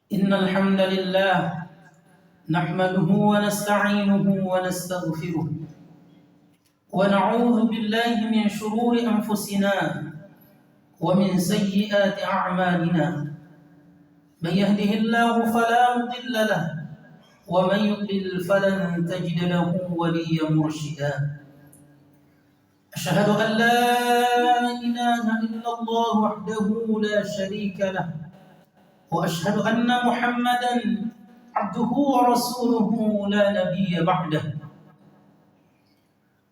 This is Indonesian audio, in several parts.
إن الحمد لله نحمده ونستعينه ونستغفره ونعوذ بالله من شرور أنفسنا ومن سيئات أعمالنا. من يهده الله فلا مضل له ومن يضلل فلن تجد له وليا مرشدا. أشهد أن لا إله إلا الله وحده لا شريك له وأشهد أن محمدا عبده ورسوله لا نبي بعده.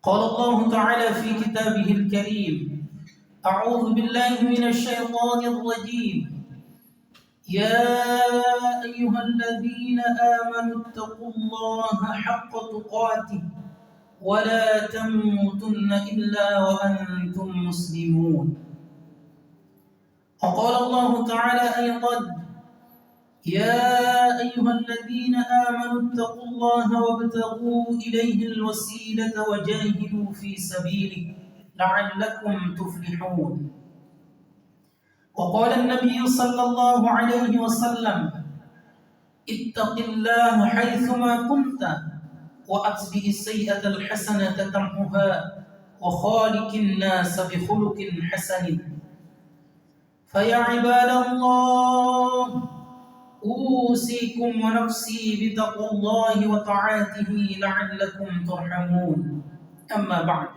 قال الله تعالى في كتابه الكريم: أعوذ بالله من الشيطان الرجيم. يا أيها الذين آمنوا اتقوا الله حق تقاته ولا تموتن إلا وأنتم مسلمون. وقال الله تعالى أيضا: يا أيها الذين آمنوا اتقوا الله وابتغوا إليه الوسيلة وجاهدوا في سبيله لعلكم تفلحون. وقال النبي صلى الله عليه وسلم: اتق الله حيثما كنت وأتبع السيئة الحسنة تمحها وخالق الناس بخلق حسن. فيا عباد الله، أوصيكم ونفسي بتقوى الله وطاعته لعلكم ترحمون. أما بعد.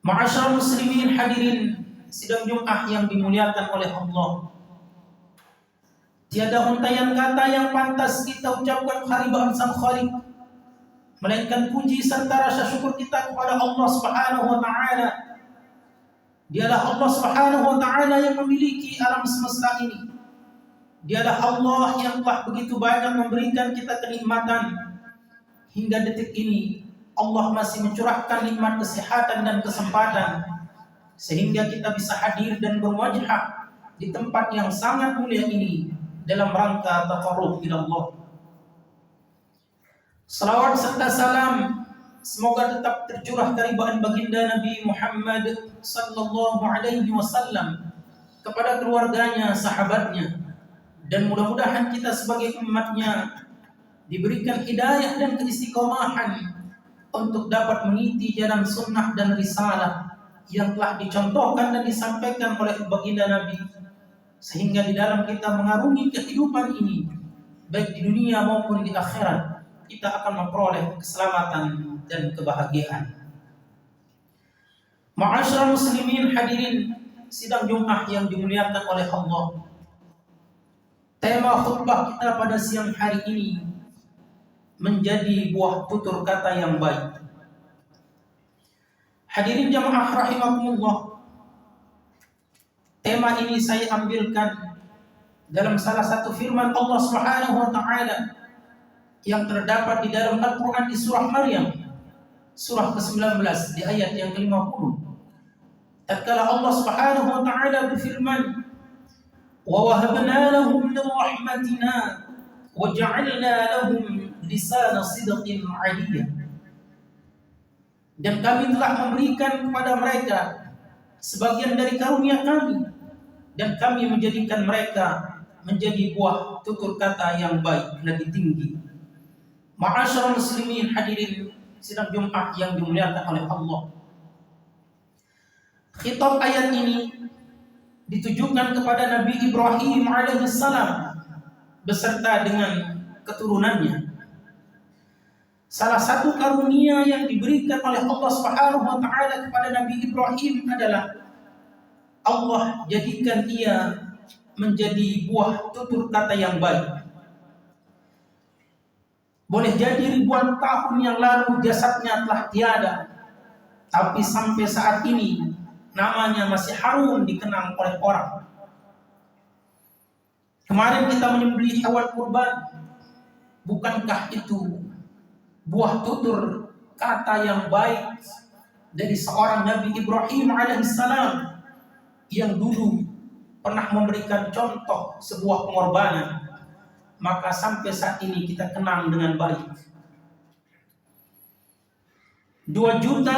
Ma'asyar muslimin hadirin sidang Jumat yang dimuliakan oleh Allah. Tiada untaian kata yang pantas kita ucapkan kehadiran Sang Khaliq, melainkan puji serta rasa syukur kita kepada Allah Subhanahu wa taala. Dialah Allah Subhanahu wa taala yang memiliki alam semesta ini. Dialah Allah yang telah begitu banyak memberikan kita kenikmatan. Hingga detik ini Allah masih mencurahkan nikmat kesehatan dan kesempatan sehingga kita bisa hadir dan berwajah di tempat yang sangat mulia ini dalam rangka taqarrub ila Allah. Salawat serta salam semoga tetap tercurah keridhaan baginda Nabi Muhammad sallallahu alaihi wasallam kepada keluarganya, sahabatnya, dan mudah-mudahan kita sebagai umatnya diberikan hidayah dan keistiqomahan untuk dapat mengikuti jalan sunnah dan risalah yang telah dicontohkan dan disampaikan oleh baginda Nabi, sehingga di dalam kita mengarungi kehidupan ini, baik di dunia maupun di akhirat, kita akan memperoleh keselamatan dan kebahagiaan. Ma'asyar muslimin hadirin sidang Jumat yang dimuliakan oleh Allah. Tema khutbah kita pada siang hari ini menjadi buah tutur kata yang baik. Hadirin jamaah rahimakumullah, tema ini saya ambilkan dalam salah satu firman Allah Subhanahu wa taala yang terdapat di dalam Al-Qur'an di surah Maryam, surah ke-19 di ayat yang ke-50. Tatkala Allah Subhanahu wa taala berfirman: وَوَهَبْنَا لَهُمْ مِنْ رَحْمَتِنَا وَجَعَلْنَا لَهُمْ لِسَانَ صِدْقٍ عَلِيًّا. Dan kami telah memberikan kepada mereka sebagian dari karunia kami, dan kami menjadikan mereka menjadi buah tutur kata yang baik lagi tinggi. Ma'asyar muslimin hadirin sidang Jumat yang dimuliakan oleh Allah. Khitab ayat ini ditujukan kepada Nabi Ibrahim alaihissalam beserta dengan keturunannya. Salah satu karunia yang diberikan oleh Allah Subhanahu wa taala kepada Nabi Ibrahim adalah Allah jadikan ia menjadi buah tutur kata yang baik. Boleh jadi ribuan tahun yang lalu jasadnya telah tiada, tapi sampai saat ini namanya masih harum dikenang oleh orang. Kemarin kita menyembelih hewan kurban. Bukankah itu buah tutur kata yang baik dari seorang Nabi Ibrahim alaihissalam yang dulu pernah memberikan contoh sebuah pengorbanan, maka sampai saat ini kita kenang dengan baik. 2 juta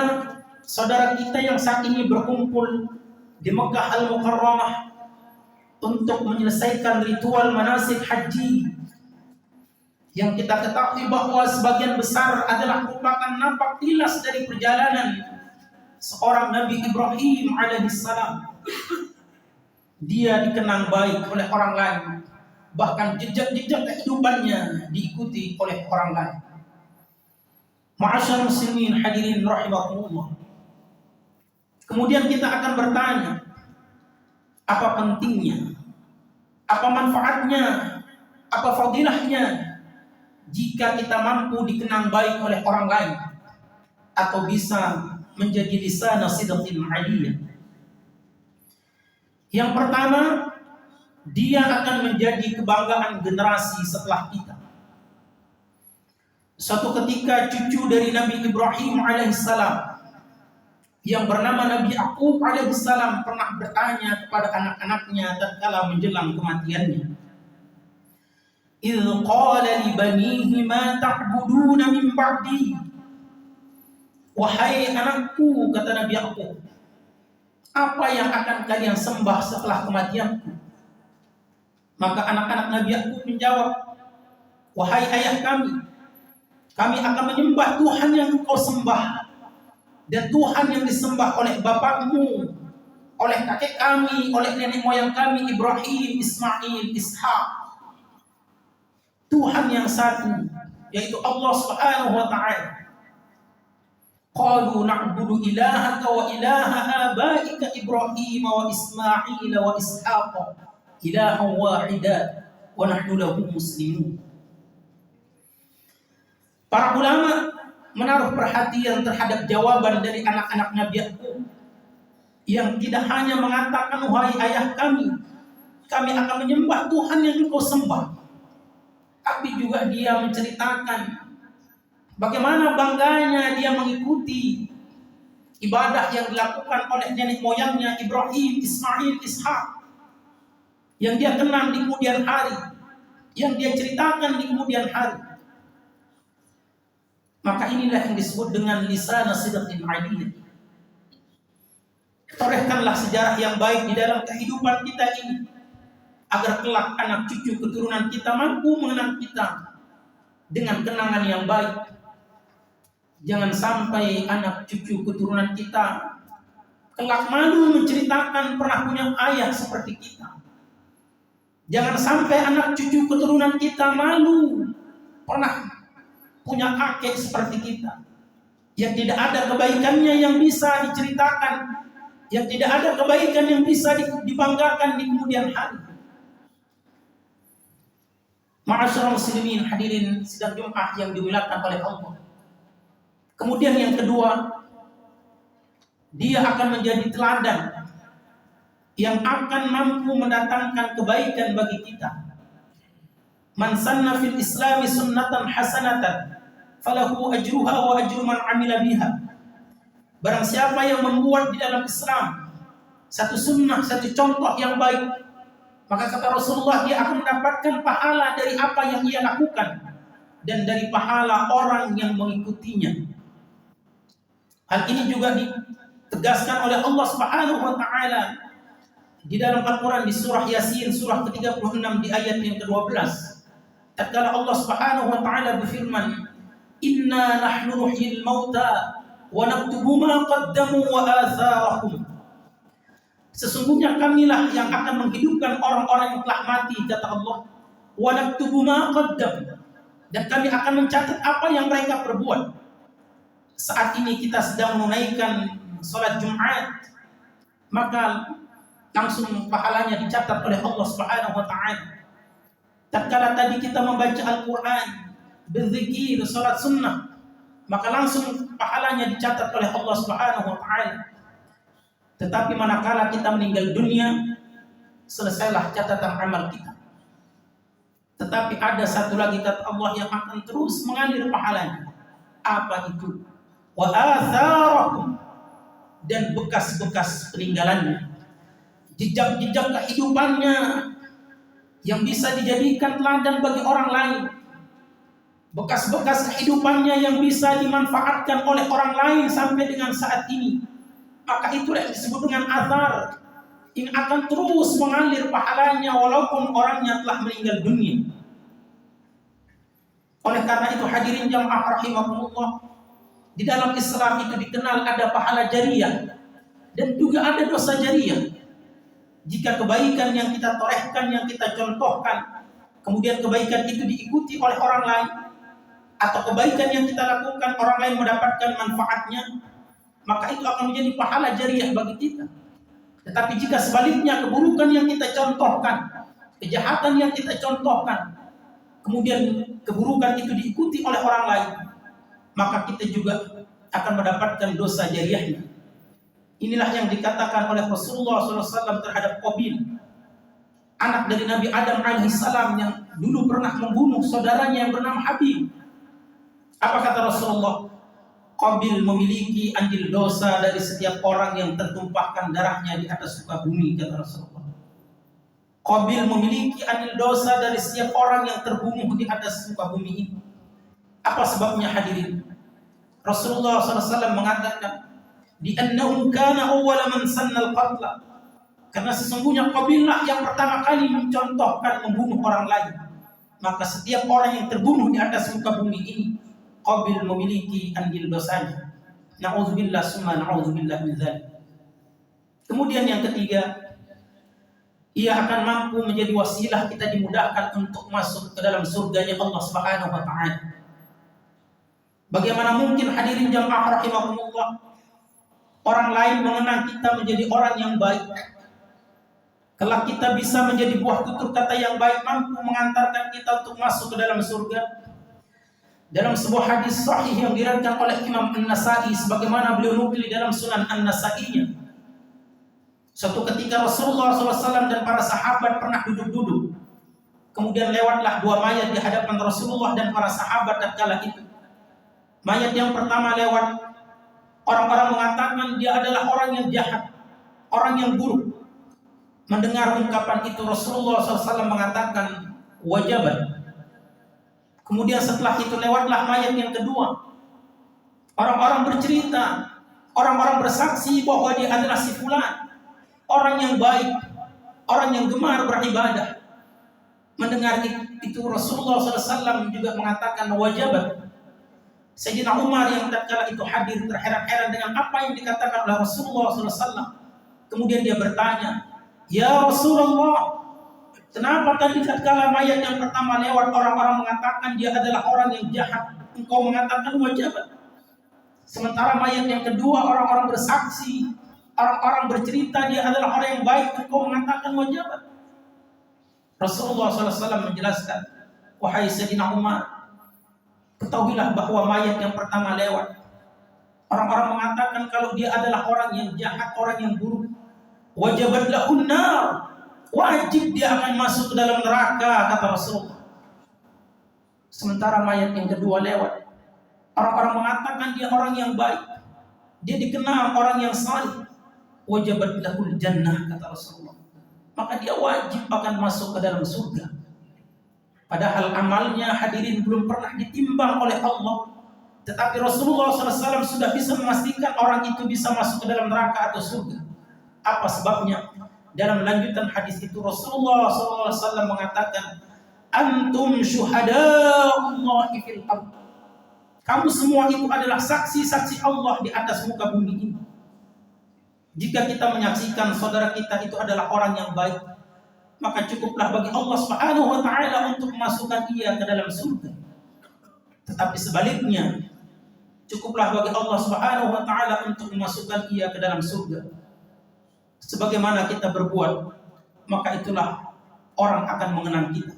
saudara kita yang saat ini berkumpul di Mekah Al-Mukarramah untuk menyelesaikan ritual manasik haji yang kita ketahui bahwa sebagian besar adalah merupakan nampak tilas dari perjalanan seorang Nabi Ibrahim alaihissalam. Dia dikenang baik oleh orang lain, bahkan jejak-jejak kehidupannya diikuti oleh orang lain. Ma'asyar muslimin hadirin rahimakumullah. Kemudian kita akan bertanya, apa pentingnya, apa manfaatnya, apa fadilahnya jika kita mampu dikenang baik oleh orang lain atau bisa menjadi lisan sidqin aliyah. Yang pertama, dia akan menjadi kebanggaan generasi setelah kita. Suatu ketika cucu dari Nabi Ibrahim alaihissalam yang bernama Nabi Yaqub alaihissalam pernah bertanya kepada anak-anaknya tatkala menjelang kematiannya. "Idz qala li banihi ma ta'buduna min ba'di?" Wahai anakku, kata Nabi Yaqub, apa yang akan kalian sembah setelah kematianku? Maka anak-anak Nabi Yaqub menjawab, wahai ayah kami akan menyembah Tuhan yang engkau sembah dan Tuhan yang disembah oleh bapakmu, oleh kakek kami, oleh nenek moyang kami Ibrahim, Ismail, Ishak. Tuhan yang satu, yaitu Allah Subhanahu wa ta'ala. Qalu na'budu ilahaka wa ilaha abaika Ibrahim wa Ismail wa Ishaq ilahan wahida wa nahnu lahu muslimun. Para ulama menaruh perhatian terhadap jawaban dari anak-anak Nabi Yaqub yang tidak hanya mengatakan wahai ayah kami akan menyembah Tuhan yang engkau sembah, tapi juga dia menceritakan bagaimana bangganya dia mengikuti ibadah yang dilakukan oleh nenek moyangnya Ibrahim, Ismail, Ishak, yang dia kenang di kemudian hari, yang dia ceritakan di kemudian hari. Maka inilah yang disebut dengan lisan sidqin aliyah. Torehkanlah sejarah yang baik di dalam kehidupan kita ini, agar kelak anak cucu keturunan kita mampu mengenang kita dengan kenangan yang baik. Jangan sampai anak cucu keturunan kita kelak malu menceritakan pernah punya ayah seperti kita. Jangan sampai anak cucu keturunan kita malu pernah punya kakek seperti kita, yang tidak ada kebaikannya yang bisa diceritakan, yang tidak ada kebaikan yang bisa dibanggakan di kemudian hari. Ma'asyiral muslimin hadirin sidang Jumat yang dimuliakan oleh Allah. Kemudian yang kedua, dia akan menjadi teladan yang akan mampu mendatangkan kebaikan bagi kita. Man sanna fil islami sunnatan hasanatan falahu ajruha wa ajru man amila biha. Barang siapa yang membuat di dalam Islam satu sunnah, satu contoh yang baik, maka kata Rasulullah dia akan mendapatkan pahala dari apa yang ia lakukan dan dari pahala orang yang mengikutinya. Hal ini juga ditegaskan oleh Allah Subhanahu wa taala di dalam Al-Qur'an di surah Yasin surah ke-36 di ayat yang ke-12. Tatkala Allah Subhanahu wa taala berfirman, "Inna nahnu nuhyil mauta wa naktubu ma qaddamu wa atharahum." Sesungguhnya kamilah yang akan menghidupkan orang-orang yang telah mati, kata Allah. Wa naktubu ma qaddam, dan kami akan mencatat apa yang mereka perbuat. Saat ini kita sedang menunaikan salat Jumat, maka langsung pahalanya dicatat oleh Allah Subhanahu wa taala. Tatkala tadi kita membaca Al-Quran, berzikir, salat sunnah, maka langsung pahalanya dicatat oleh Allah Subhanahu wa taala. Tetapi manakala kita meninggal dunia, selesailah catatan amal kita. Tetapi ada satu lagi kata Allah yang akan terus mengalir pahalanya. Apa itu? Wa atharahum, dan bekas-bekas peninggalannya, jejak-jejak kehidupannya yang bisa dijadikan teladan bagi orang lain, bekas-bekas kehidupannya yang bisa dimanfaatkan oleh orang lain sampai dengan saat ini. Maka itulah yang disebut dengan athar. ini akan terus mengalir pahalanya walaupun orangnya telah meninggal dunia. Oleh karena itu hadirin jamaah rahimakumullah, di dalam Islam itu dikenal ada pahala jariyah dan juga ada dosa jariyah. Jika kebaikan yang kita torehkan, yang kita contohkan, kemudian kebaikan itu diikuti oleh orang lain, atau kebaikan yang kita lakukan orang lain mendapatkan manfaatnya, maka itu akan menjadi pahala jariyah bagi kita. Tetapi jika sebaliknya keburukan yang kita contohkan, kejahatan yang kita contohkan, kemudian keburukan itu diikuti oleh orang lain, maka kita juga akan mendapatkan dosa jariyahnya. Inilah yang dikatakan oleh Rasulullah SAW terhadap Qabil, anak dari Nabi Adam alaihissalam yang dulu pernah membunuh saudaranya yang bernama Habib. Apa kata Rasulullah? Qabil memiliki andil dosa dari setiap orang yang tertumpahkan darahnya di atas muka bumi, kata Rasulullah. Qabil memiliki andil dosa dari setiap orang yang terbunuh di atas muka bumi ini. Apa sebabnya hadirin? Rasulullah SAW mengatakan, di annahu kana awwala man sanna al-qatla, karena sesungguhnya Qabil lah yang pertama kali mencontohkan membunuh orang lain. Maka setiap orang yang terbunuh di atas muka bumi ini, Qabil memiliki andil dosanya. Na'udzubillah summa na'udzubillah min dzalik. Kemudian yang ketiga, ia akan mampu menjadi wasilah kita dimudahkan untuk masuk ke dalam surganya Allah Subhanahu wa taala. Bagaimana mungkin hadirin jamaah rahimakumullah, orang lain mengenang kita menjadi orang yang baik, kelak kita bisa menjadi buah tutur kata yang baik, mampu mengantarkan kita untuk masuk ke dalam surga. Dalam sebuah hadis sahih yang diriwayatkan oleh Imam An-Nasa'i, sebagaimana beliau nukil dalam Sunan An-Nasa'inya, suatu ketika Rasulullah SAW dan para sahabat pernah duduk-duduk, kemudian lewatlah dua mayat di hadapan Rasulullah dan para sahabat tatkala itu. Mayat yang pertama lewat, orang-orang mengatakan dia adalah orang yang jahat, orang yang buruk. Mendengar ungkapan itu Rasulullah SAW mengatakan wajabat. Kemudian setelah itu lewatlah mayat yang kedua. Orang-orang bercerita, orang-orang bersaksi bahwa dia adalah si fulan, orang yang baik, orang yang gemar beribadah. Mendengar itu Rasulullah SAW juga mengatakan wajabat. Sayyidina Umar yang tatkala itu hadir terheran-heran dengan apa yang dikatakan oleh Rasulullah SAW. Kemudian dia bertanya, ya Rasulullah, kenapa tadi tatkala mayat yang pertama lewat orang-orang mengatakan dia adalah orang yang jahat, engkau mengatakan wajabat? Sementara mayat yang kedua orang-orang bersaksi, orang-orang bercerita dia adalah orang yang baik, engkau mengatakan wajabat? Rasulullah SAW menjelaskan, wahai Sayyidina Umar, ketahuilah bahwa mayat yang pertama lewat, orang-orang mengatakan kalau dia adalah orang yang jahat, orang yang buruk, wajabat lahun nar, wajib dia akan masuk ke dalam neraka, kata Rasulullah. Sementara mayat yang kedua lewat, orang-orang mengatakan dia orang yang baik, dia dikenal orang yang saleh, wajabat lahul jannah, kata Rasulullah. Maka dia wajib akan masuk ke dalam surga. Padahal amalnya hadirin belum pernah ditimbang oleh Allah, tetapi Rasulullah SAW sudah bisa memastikan orang itu bisa masuk ke dalam neraka atau surga. Apa sebabnya? Dalam lanjutan hadis itu Rasulullah SAW mengatakan, antum syuhada'ullahi fil ardh. Kamu semua itu adalah saksi-saksi Allah di atas muka bumi ini. Jika kita menyaksikan saudara kita itu adalah orang yang baik, maka cukuplah bagi Allah Subhanahu wa taala untuk memasukkan ia ke dalam surga. Tetapi sebaliknya, cukuplah bagi Allah Subhanahu wa taala untuk memasukkan ia ke dalam surga. Sebagaimana kita berbuat, maka itulah orang akan mengenang kita.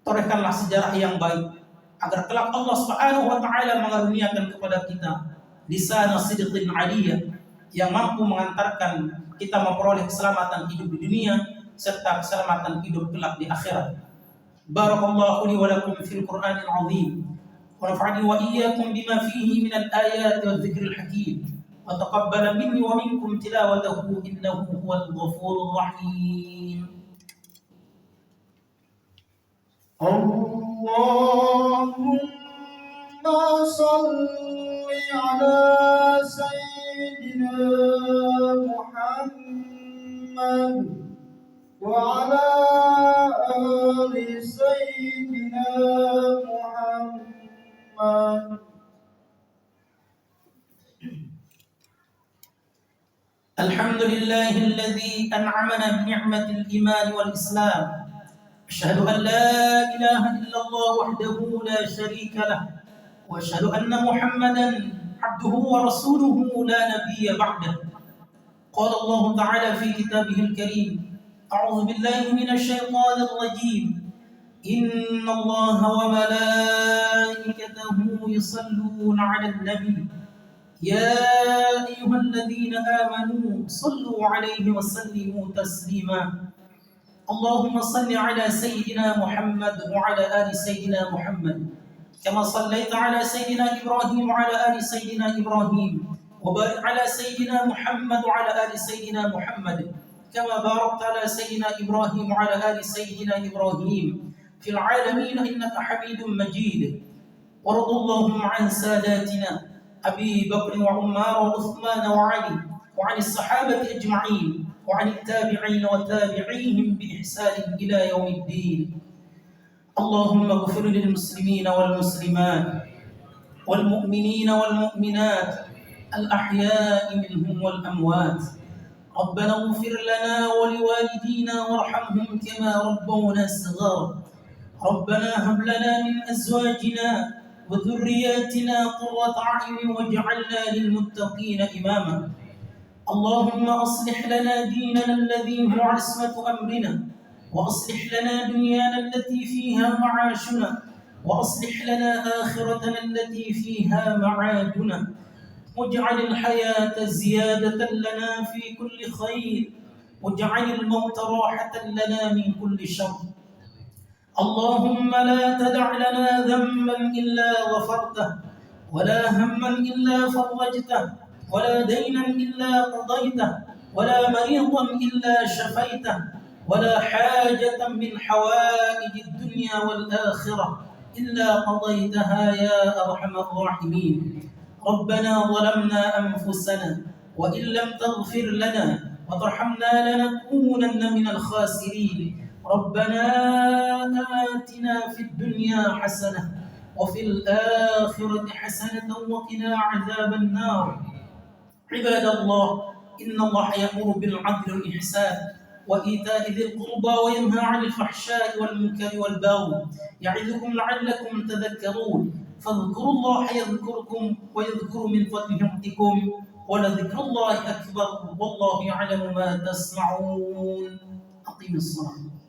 Torehkanlah sejarah yang baik agar kelak Allah Subhanahu wa taala mengaruniakan kepada kita lisan sidqin aliyah yang mampu mengantarkan kita memperoleh keselamatan hidup di dunia serta keselamatan hidup kelak di akhirat. Barakallahu li wa lakum fil Qur'anil 'azim wa nafa'ani wa iyyakum bima fihi minal ayati wadh-dhikril hakim. وتقبل مني ومنكم تلاوته إنه هو الغفور الرحيم. اللهم صل على سيدنا محمد سيدنا محمد. الحمد لله الذي أنعمنا بنعمة الإيمان والإسلام. أشهد أن لا إله إلا الله وحده لا شريك له، وأشهد أن محمدا عبده ورسوله لا نبي بعده. قال الله تعالى في كتابه الكريم: أعوذ بالله من الشيطان الرجيم. إن الله وملائكته يصلون على النبي يا أيها الذين آمنوا صلوا عليه وسلموا تسليما. اللهم صل على سيدنا محمد وعلى آل سيدنا محمد، كما صليت على سيدنا إبراهيم وعلى آل سيدنا إبراهيم، وبارك على سيدنا محمد وعلى آل سيدنا محمد، كما باركت على سيدنا إبراهيم وعلى آل سيدنا إبراهيم في العالمين إنك حميد مجيد. وارض اللهم عن ساداتنا أبي بكر وعمر وعثمان وعلي، وعن الصحابة أجمعين، وعن التابعين وتابعيهم بإحسان إلى يوم الدين. اللهم اغفر للمسلمين والمسلمات والمؤمنين والمؤمنات الأحياء منهم والأموات. ربنا اغفر لنا ولوالدينا وارحمهم كما ربونا صغارا. ربنا هب لنا من أزواجنا وذرياتنا قرة أعين واجعلنا للمتقين إماما. اللهم أصلح لنا ديننا الذي هو عصمة أمرنا، وأصلح لنا دنيانا التي فيها معاشنا، وأصلح لنا آخرتنا التي فيها معادنا، واجعل الحياة زيادة لنا في كل خير، واجعل الموت راحة لنا من كل شر. اللهم لا تدع لنا ذنبا إلا غفرته، ولا هما إلا فرجته، ولا دينا إلا قضيته، ولا مريضا إلا شفيته، ولا حاجة من حوائج الدنيا والآخرة إلا قضيتها يا أرحم الراحمين. ربنا ظلمنا أنفسنا وإن لم تغفر لنا وترحمنا لنكونن من الخاسرين. ربنا آتنا في الدنيا حسنة وفي الآخرة حسنة وقنا عذاب النار. عباد الله، إن الله يأمر بالعدل والإحسان وإيتاء ذي القربى وينهى عن الفحشاء والمنكر والبغي يعظكم لعلكم تذكرون. فاذكروا الله يذكركم ويذكر من فضله يعطكم، ولذكر الله أكبر والله يعلم ما تصنعون. أقيموا الصلاة.